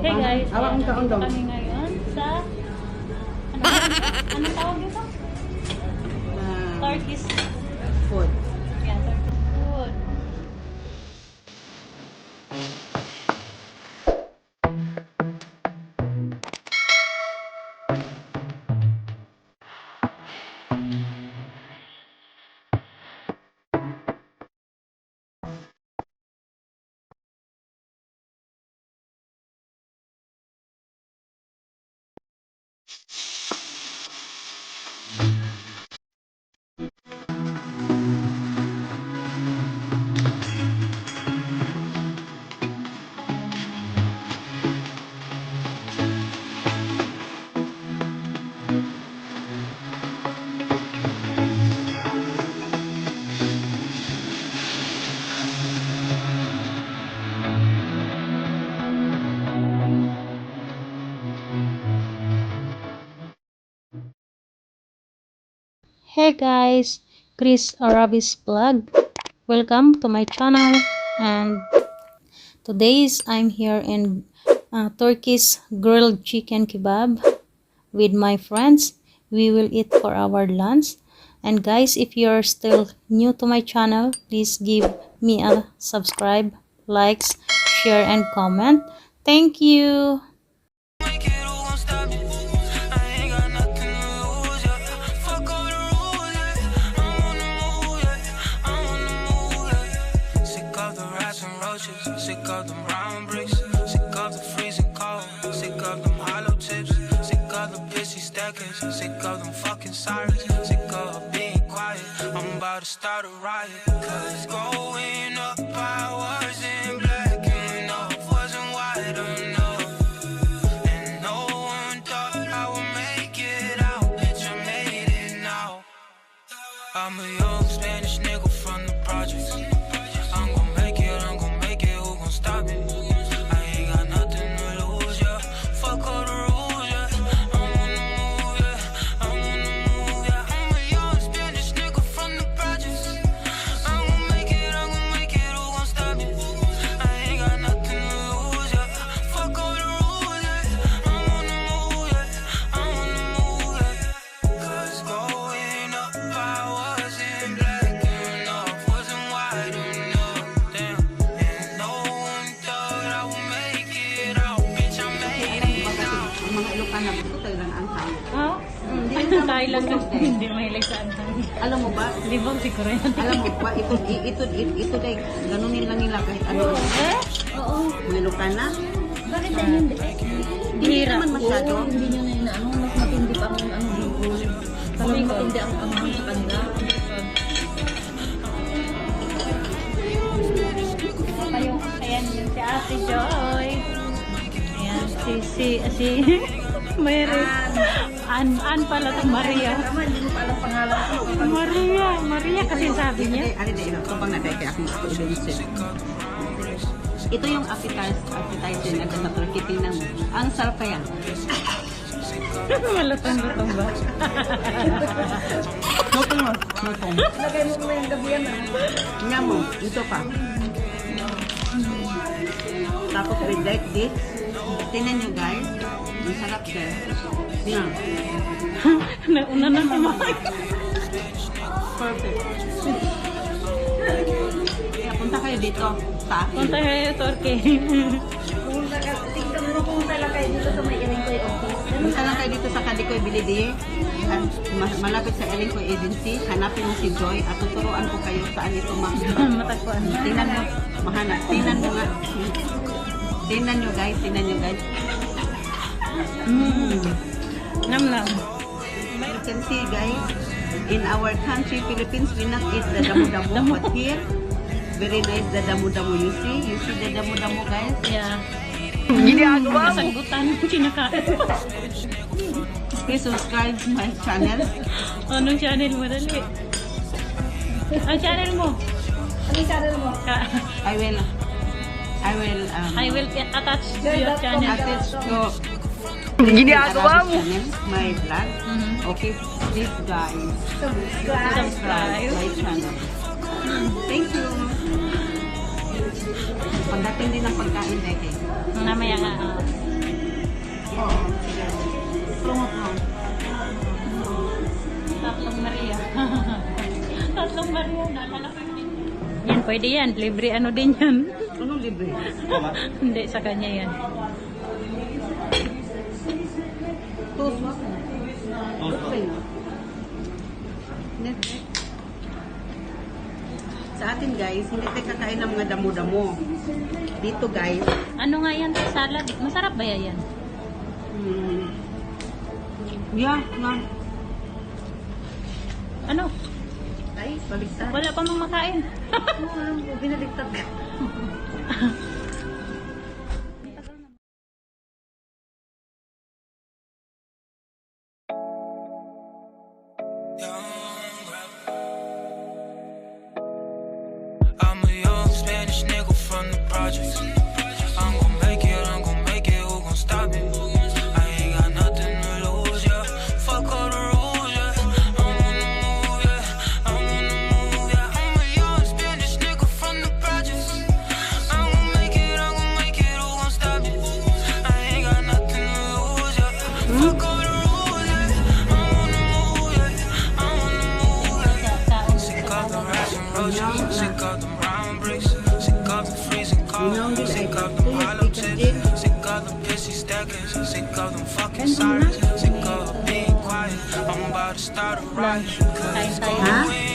Hey guys, Awak ang nandito kami ngayon sa anong tawag dito? Turkish food. yeah, Turkish food. Hey guys, Chris Arabis vlog. Welcome to my channel, and today's I'm here in Turkish grilled chicken kebab with my friends. We will eat for our lunch. And guys, if you're still new to my channel, please give me a subscribe, likes, share and comment. Thank you. Sick of them round bricks, sick of the freezing cold, sick of them hollow tips, sick of the pissy stackers, sick of them fucking sirens, sick of being quiet. I'm about to start a riot, cause growing up I wasn't black enough, wasn't white enough, and no one thought I would make it out, bitch I made it now. I'm a young Spanish nigga from the projects. Stop it. I ain't got nothing to lose, yeah. Fuck all the rules, yeah. I'm on the move, yeah. I'm on the move, yeah. I'm a young Spanish nigga from the projects. I'm gon' make it, who gon' stop it? I ain't got nothing to lose, yeah. Fuck all the rules, yeah. I'm on the move, yeah. I'm on the move, yeah. Cause growing up I wasn't black enough, wasn't white enough, damn. And no Mga Ilocana gusto talagang anghang. Oh? Tayo lang hindi mahilig sa antang. Alam mo ba? Libang siguro yan. Alam mo ba, ito day, ganunin lang nila kahit ano. Oo. Mga Ilocana. Bakit tayo hindi? Hindi naman masyado. Hindi nyo na inaano, mas matindi pa ang ano dito. Mas matindi ang sa kanila. Ayan yung si Ate Joy. Ayan, si Mary. An pala itong Maria. Tama, hindi mo pa alam pangalan. Maria kasi sabi niya. Ano day, ito pang naday kaya akong experience. Ito yung appetizer na sa Turkey. Tingnan mo. Ang sarap kaya. Malutong-lutong ba? Lutong mo. Lutong. Lagay mo yung gabi yan. Nga mo. Ito pa. Tapos with like this. Tingnan nyo guys. Ang sarap guys. Tingnan. Nauna na naman. Perfect. Kaya punta kayo dito sa akin. Punta kayo sa Turkey. Tingnan mo kung talaga kayo dito sa may Elingkoy office. Punta lang kayo dito sa Kadikoy Bilidi. Malapit sa Elingkoy Agency. Hanapin mo si Joy at tuturuan ko kayo saan ito Matagpuan. Tingnan mo. Mahanap. Tingnan mo nga. Tingnan nyo guys. Tingnan nyo guys. Nam-nam. You can see guys. In our country, Philippines, we not eat the damu-damu. But here, very nice the damu-damu. You see the damu-damu guys? Yeah. Ginagawa mo. Kasagutan. Kinakain. Please subscribe to my channel. Anong channel mo? Dali. Ang channel mo? Anong channel mo? I will attach to your channel. attach to ginagawa mo my vlog. Okay, please guys Subscribe. my channel. Thank you. Pagdating din ng pagkain, Deke. Mamaya nga. Oo. Sige. Promote mo. Tatlong Maria. Tatlong Maria. Naalala ko yun. Yan, pwede yan. Libre ano din yan. Anong libre? Hindi, sa kanya yan. Toast mo. Okay na. Next. Sa atin guys, hindi tayo kakain ng mga damo-damo. Dito guys, Ano nga yan? Salad. Masarap ba yan? yeah. Ano? Ay, baliktad. Wala pa mong makain. Binaliktad. I'm a young Spanish nigga from the projects. I'm gon' make it, who gon' stop it? I ain't got nothing to lose, yeah. Fuck all the rules, yeah. I'm on the move, yeah. I'm on the move, yeah. I'm a young Spanish nigga from the projects. I'm gon' make it, who gon' stop it? I ain't got nothing to lose, yeah. Fuck all the rules, yeah. I'm on the move, yeah. I'm on the move, yeah. Sick of the rats and roaches, sick of them round bricks, sick of the freezing cold, sick of them hollow tips, sick of the pissy stackers, sick of them fucking sirens, sick of being quiet. I'm about to start a riot. Kain tayo. Ha?